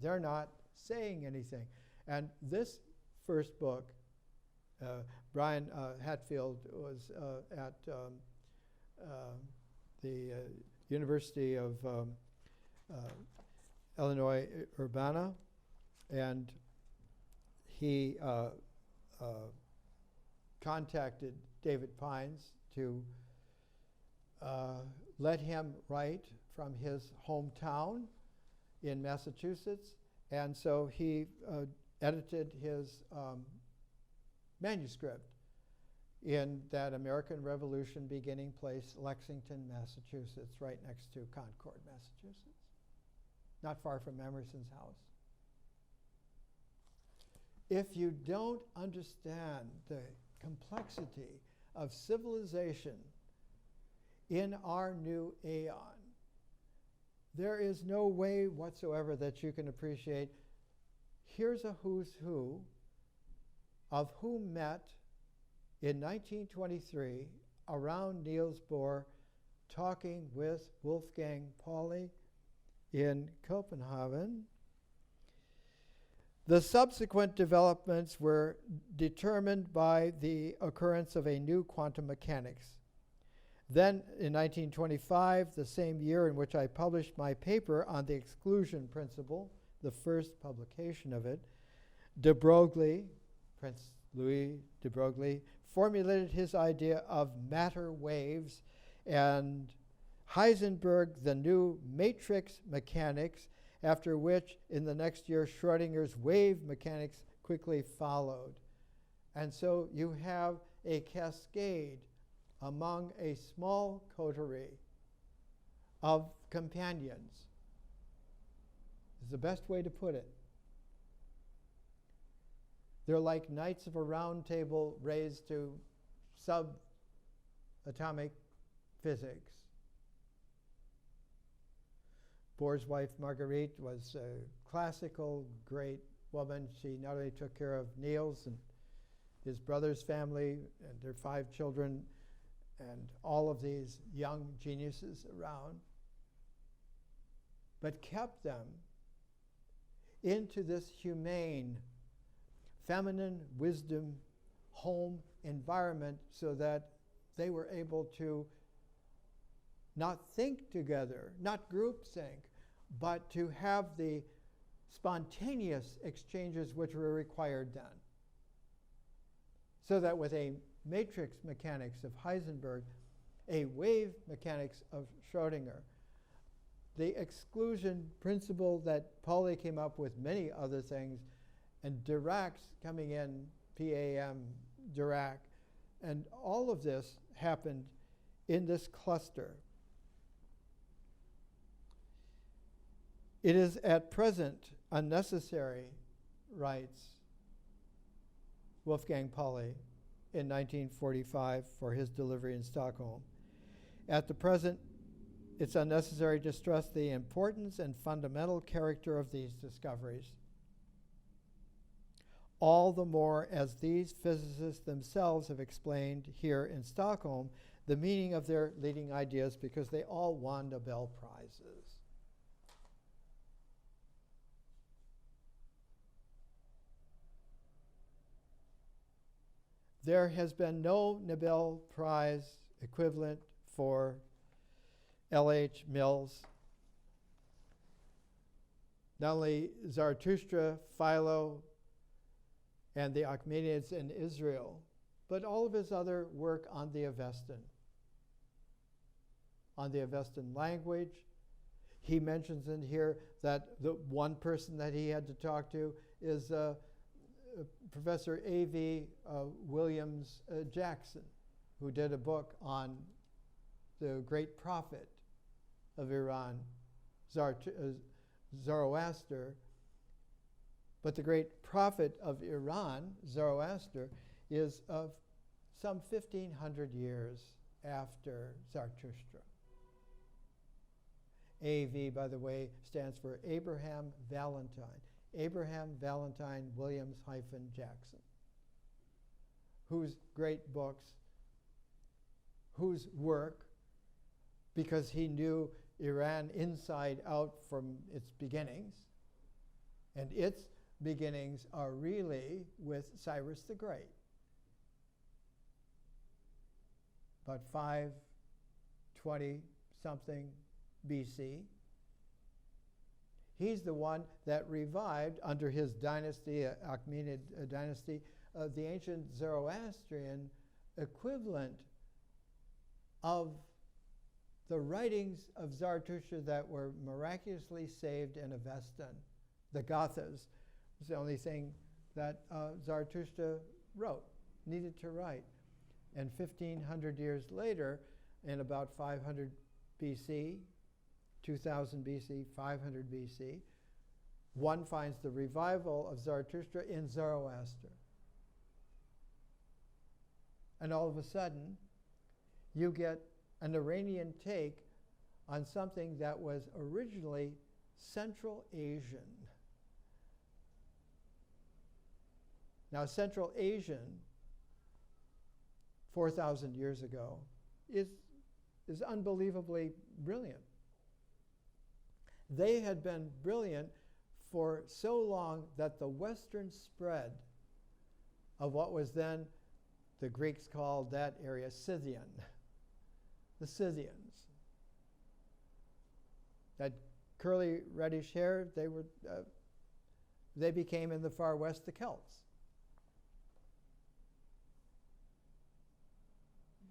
They're not saying anything. And this first book, Brian Hatfield was at the University of Illinois Urbana, and he contacted David Pines to let him write from his hometown in Massachusetts, and so he edited his manuscript in that American Revolution beginning place, Lexington, Massachusetts, right next to Concord, Massachusetts, not far from Emerson's house. If you don't understand the complexity of civilization in our new aeon, there is no way whatsoever that you can appreciate. Here's a who's who of who met in 1923 around Niels Bohr, talking with Wolfgang Pauli in Copenhagen. The subsequent developments were determined by the occurrence of a new quantum mechanics. Then, in 1925, the same year in which I published my paper on the exclusion principle, the first publication of it, de Broglie, Prince Louis de Broglie, formulated his idea of matter waves, and Heisenberg the new matrix mechanics, after which in the next year Schrodinger's wave mechanics quickly followed. And so you have a cascade among a small coterie of companions, is the best way to put it. They're like knights of a round table raised to subatomic physics. Bohr's wife, Marguerite, was a classical, great woman. She not only took care of Niels and his brother's family and their 5 children and all of these young geniuses around, but kept them into this humane, feminine wisdom home environment, so that they were able to not think together, not group think, but to have the spontaneous exchanges which were required then. So that with a matrix mechanics of Heisenberg, a wave mechanics of Schrodinger, the exclusion principle that Pauli came up with, many other things, and Dirac's coming in, PAM, Dirac, and all of this happened in this cluster. It is at present unnecessary, writes Wolfgang Pauli in 1945 for his delivery in Stockholm. At the present, it's unnecessary to stress the importance and fundamental character of these discoveries, all the more as these physicists themselves have explained here in Stockholm the meaning of their leading ideas, because they all won Nobel Prizes. There has been no Nobel Prize equivalent for L.H. Mills. Not only Zarathustra, Philo, and the Achaemenids in Israel, but all of his other work on the Avestan language. He mentions in here that the one person that he had to talk to is Professor A.V. Williams Jackson, who did a book on the great prophet of Iran, Zoroaster. But the great prophet of Iran, Zoroaster, is of some 1,500 years after Zarathustra. AV, by the way, stands for Abraham Valentine. Abraham Valentine Williams Jackson, whose great books, whose work, because he knew Iran inside out from its beginnings, and its beginnings are really with Cyrus the Great. About 520 something BC. He's the one that revived, under his dynasty, Achaemenid dynasty, the ancient Zoroastrian equivalent of the writings of Zarathustra that were miraculously saved in Avestan. The Gathas was the only thing that Zarathustra needed to write. And 1,500 years later, in about 500 BC, 2000 BC, 500 BC, one finds the revival of Zarathustra in Zoroaster. And all of a sudden, you get an Iranian take on something that was originally Central Asian. Now, Central Asian, 4,000 years ago, is unbelievably brilliant. They had been brilliant for so long that the western spread of what was then, the Greeks called that area Scythian, the Scythians. That curly reddish hair, they became in the far west the Celts,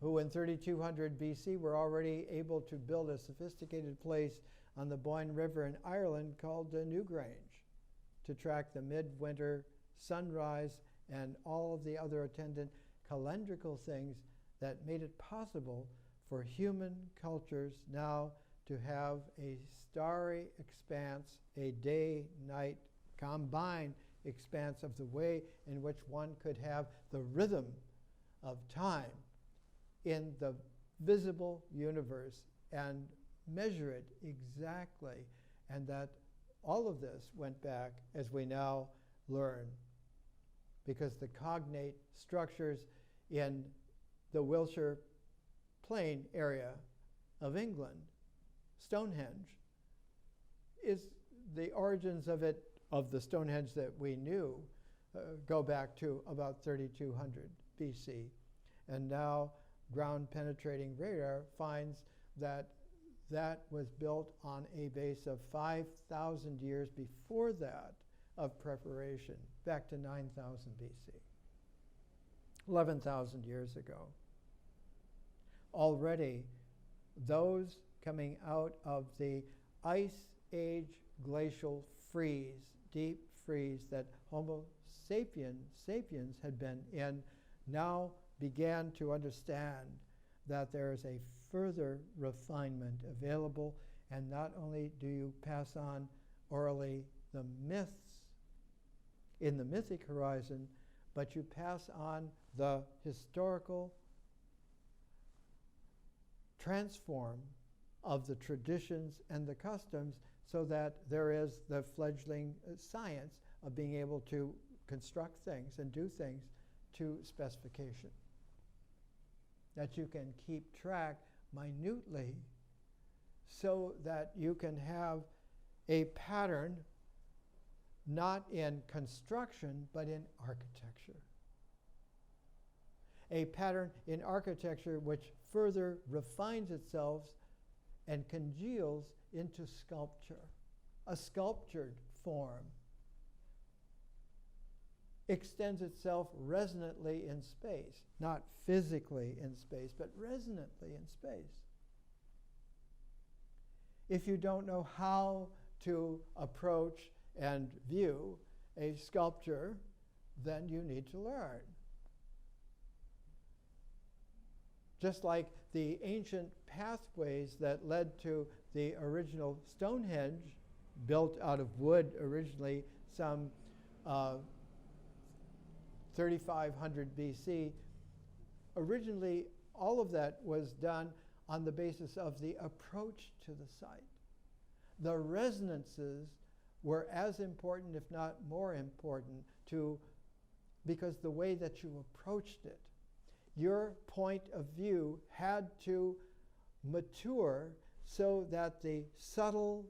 who in 3200 BC were already able to build a sophisticated place on the Boyne River in Ireland called Newgrange to track the midwinter sunrise and all of the other attendant calendrical things that made it possible for human cultures now to have a starry expanse, a day-night combined expanse of the way in which one could have the rhythm of time in the visible universe and measure it exactly. And that all of this went back, as we now learn, because the cognate structures in the Wiltshire Plain area of England, Stonehenge, is the origins of it, of the Stonehenge that we knew, go back to about 3200 BC. And now ground-penetrating radar finds that that was built on a base of 5,000 years before that of preparation, back to 9,000 BC, 11,000 years ago. Already, those coming out of the ice age glacial freeze, deep freeze that Homo sapiens had been in, now began to understand that there is a further refinement available, and not only do you pass on orally the myths in the mythic horizon, but you pass on the historical transform of the traditions and the customs, so that there is the fledgling science of being able to construct things and do things to specification, that you can keep track minutely, so that you can have a pattern not in construction but in architecture. A pattern in architecture which further refines itself and congeals into sculpture, a sculptured form. Extends itself resonantly in space, not physically in space, but resonantly in space. If you don't know how to approach and view a sculpture, then you need to learn. Just like the ancient pathways that led to the original Stonehenge, built out of wood originally some 3500 BC, originally all of that was done on the basis of the approach to the site. The resonances were as important, if not more important, because the way that you approached it, your point of view had to mature so that the subtle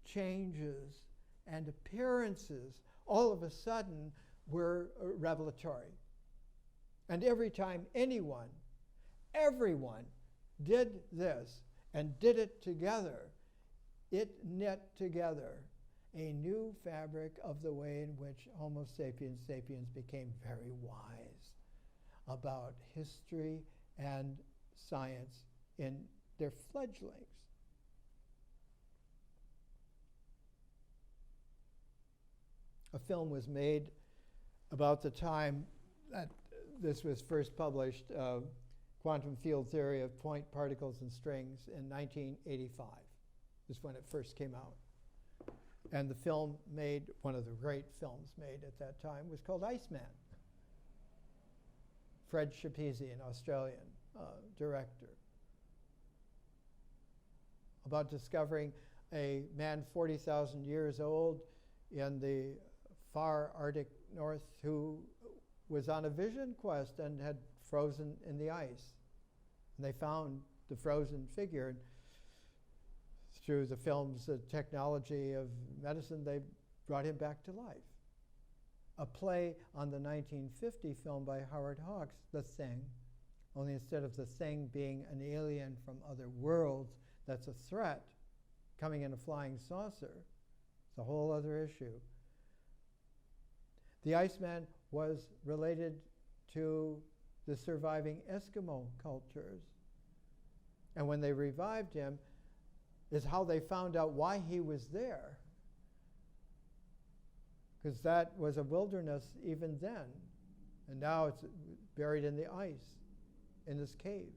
changes and appearances all of a sudden were revelatory. And every time everyone did this and did it together, it knit together a new fabric of the way in which Homo sapiens became very wise about history and science in their fledglings. A film was made about the time that this was first published, Quantum Field Theory of Point Particles and Strings, in 1985. This is when it first came out. And the film made, one of the great films made at that time, was called Iceman. Fred Schapisi, an Australian director, about discovering a man 40,000 years old in the far Arctic North who was on a vision quest and had frozen in the ice. And they found the frozen figure. And through the film's technology of medicine, they brought him back to life. A play on the 1950 film by Howard Hawks, The Thing, only instead of the thing being an alien from other worlds that's a threat coming in a flying saucer, it's a whole other issue. The Iceman was related to the surviving Eskimo cultures. And when they revived him, is how they found out why he was there. Because that was a wilderness even then. And now it's buried in the ice in this cave.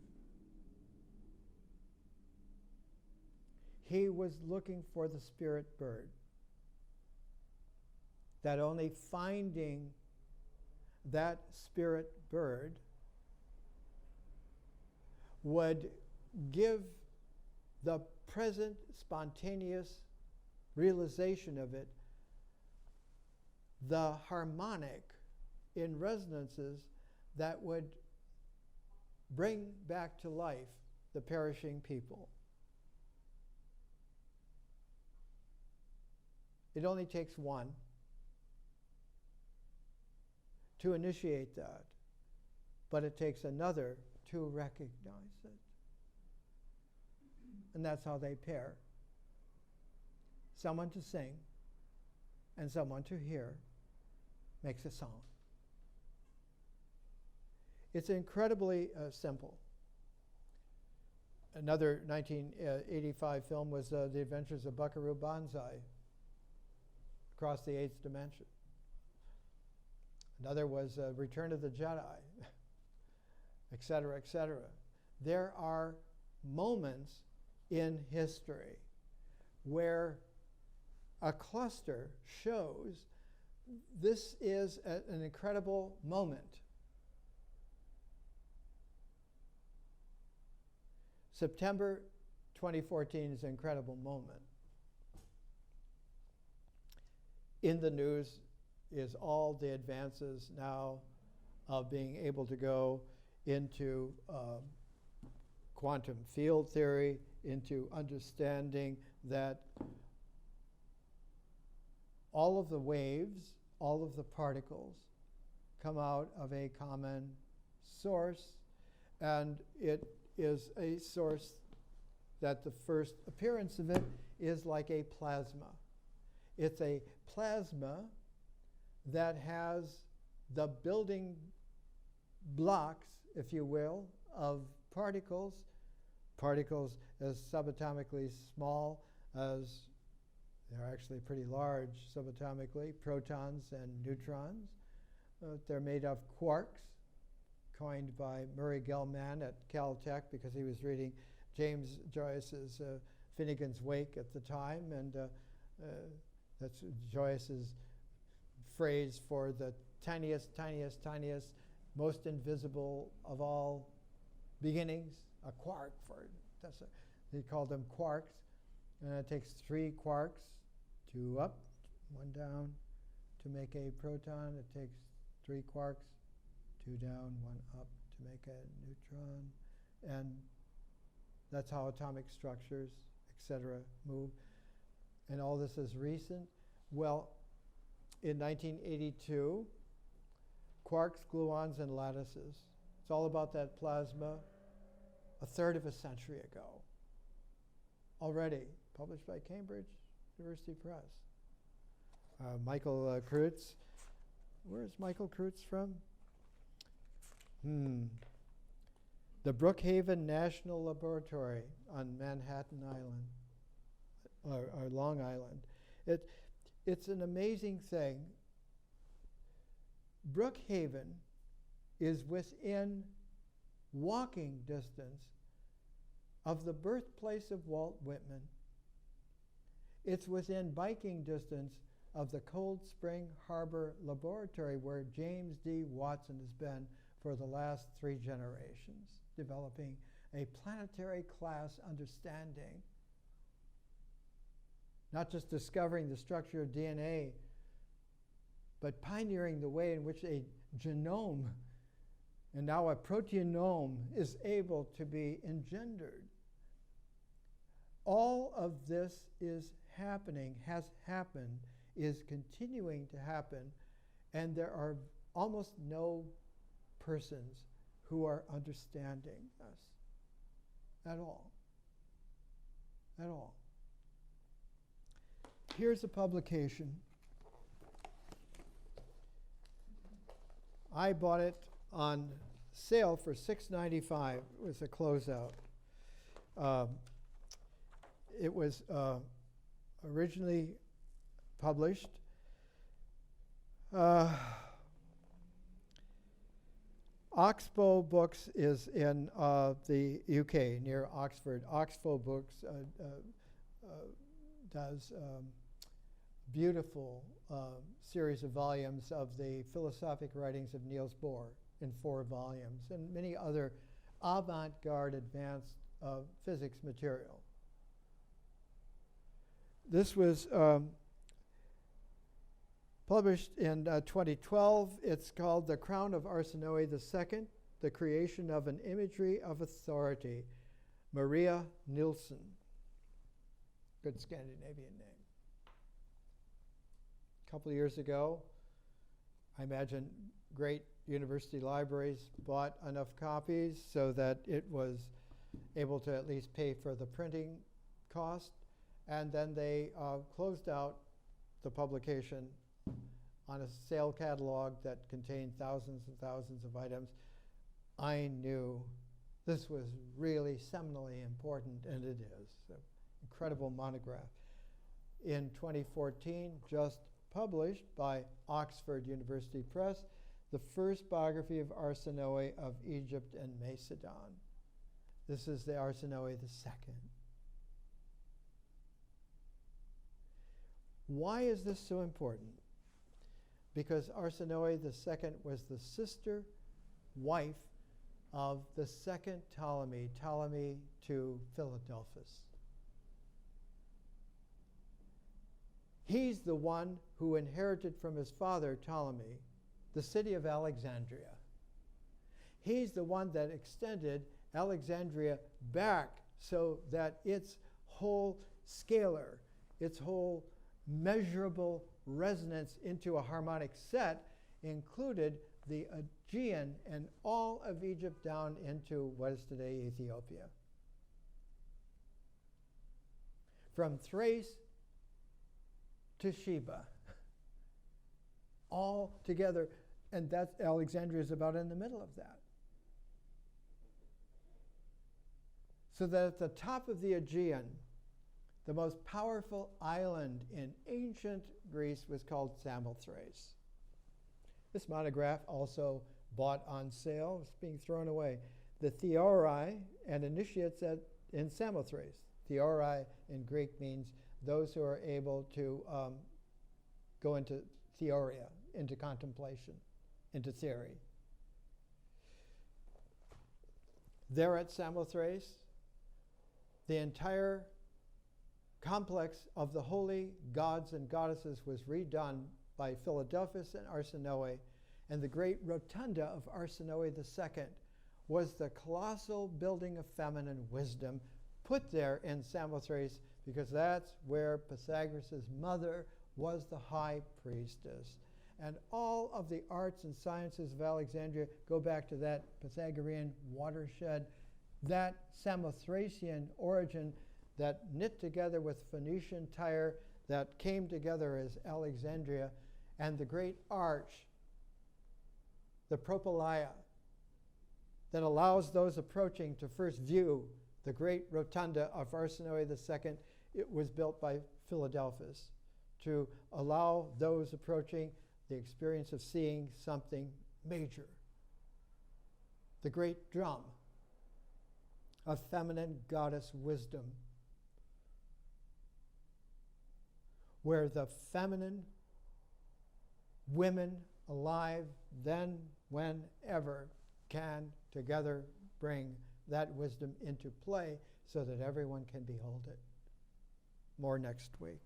He was looking for the spirit bird. That only finding that spirit bird would give the present spontaneous realization of it the harmonic in resonances that would bring back to life the perishing people. It only takes one to initiate that, but it takes another to recognize it. And that's how they pair. Someone to sing and someone to hear makes a song. It's incredibly simple. Another 1985 film was The Adventures of Buckaroo Banzai, Across the Eighth Dimension. Another was Return of the Jedi, et cetera, et cetera. There are moments in history where a cluster shows this is an incredible moment. September 2014 is an incredible moment. In the news is all the advances now of being able to go into quantum field theory, into understanding that all of the waves, all of the particles come out of a common source, and it is a source that the first appearance of it is like a plasma. It's a plasma that has the building blocks, if you will, of particles as subatomically small as they're actually pretty large subatomically, protons and neutrons. They're made of quarks, coined by Murray Gell-Mann at Caltech because he was reading James Joyce's Finnegan's Wake at the time, and that's Joyce's phrase for the tiniest, tiniest, tiniest, most invisible of all beginnings, a quark. He called them quarks, and it takes 3 quarks, 2 up, 1 down, to make a proton. It takes 3 quarks, 2 down, 1 up to make a neutron. And that's how atomic structures, etc., move. And all this is recent. Well, in 1982, quarks, gluons, and lattices. It's all about that plasma a third of a century ago. Already published by Cambridge University Press. Michael Kreutz. Where is Michael Kreutz from? The Brookhaven National Laboratory on Manhattan Island, or Long Island. It's an amazing thing. Brookhaven is within walking distance of the birthplace of Walt Whitman. It's within biking distance of the Cold Spring Harbor Laboratory where James D. Watson has been for the last 3 generations, developing a planetary class understanding, not just discovering the structure of DNA, but pioneering the way in which a genome and now a proteome is able to be engendered. All of this is happening, has happened, is continuing to happen, and there are almost no persons who are understanding us at all. At all. Here's a publication. I bought it on sale for $6.95. It was a closeout. It was originally published Oxbow Books is in the UK near Oxford. Oxbow Books does beautiful series of volumes of the philosophic writings of Niels Bohr in 4 volumes, and many other avant-garde advanced physics material. This was published in 2012. It's called The Crown of Arsenale II, The Creation of an Imagery of Authority, Maria Nilsson. Good Scandinavian name. A couple of years ago, I imagine great university libraries bought enough copies so that it was able to at least pay for the printing cost, and then they closed out the publication on a sale catalog that contained thousands and thousands of items. I knew This was really seminally important, and it is. An incredible monograph. In 2014, just published by Oxford University Press, the first biography of Arsenale of Egypt and Mesodon. This is the Arsenale II. Why is this so important? Because Arsenale II was the sister wife of the second Ptolemy, Ptolemy to Philadelphus. He's the one who inherited from his father, Ptolemy, the city of Alexandria. He's the one that extended Alexandria back so that its whole scalar, its whole measurable resonance into a harmonic set included the Aegean and all of Egypt down into what is today Ethiopia. From Thrace to Sheba, all together, and that's Alexandria is about in the middle of that. So that at the top of the Aegean, the most powerful island in ancient Greece was called Samothrace. This monograph also bought on sale, it's being thrown away. The Theori and initiates in Samothrace. Theori in Greek means those who are able to go into theoria, into contemplation, into theory. There at Samothrace, the entire complex of the holy gods and goddesses was redone by Philadelphus and Arsenale, and the great rotunda of Arsenale II was the colossal building of feminine wisdom put there in Samothrace because that's where Pythagoras' mother was the high priestess. And all of the arts and sciences of Alexandria go back to that Pythagorean watershed, that Samothracian origin that knit together with Phoenician Tyre, that came together as Alexandria, and the great arch, the propylaea, that allows those approaching to first view the great rotunda of Arsenale II. It was built by Philadelphus to allow those approaching the experience of seeing something major. The great drum of feminine goddess wisdom, where the feminine women alive then, whenever, can together bring that wisdom into play so that everyone can behold it. More next week.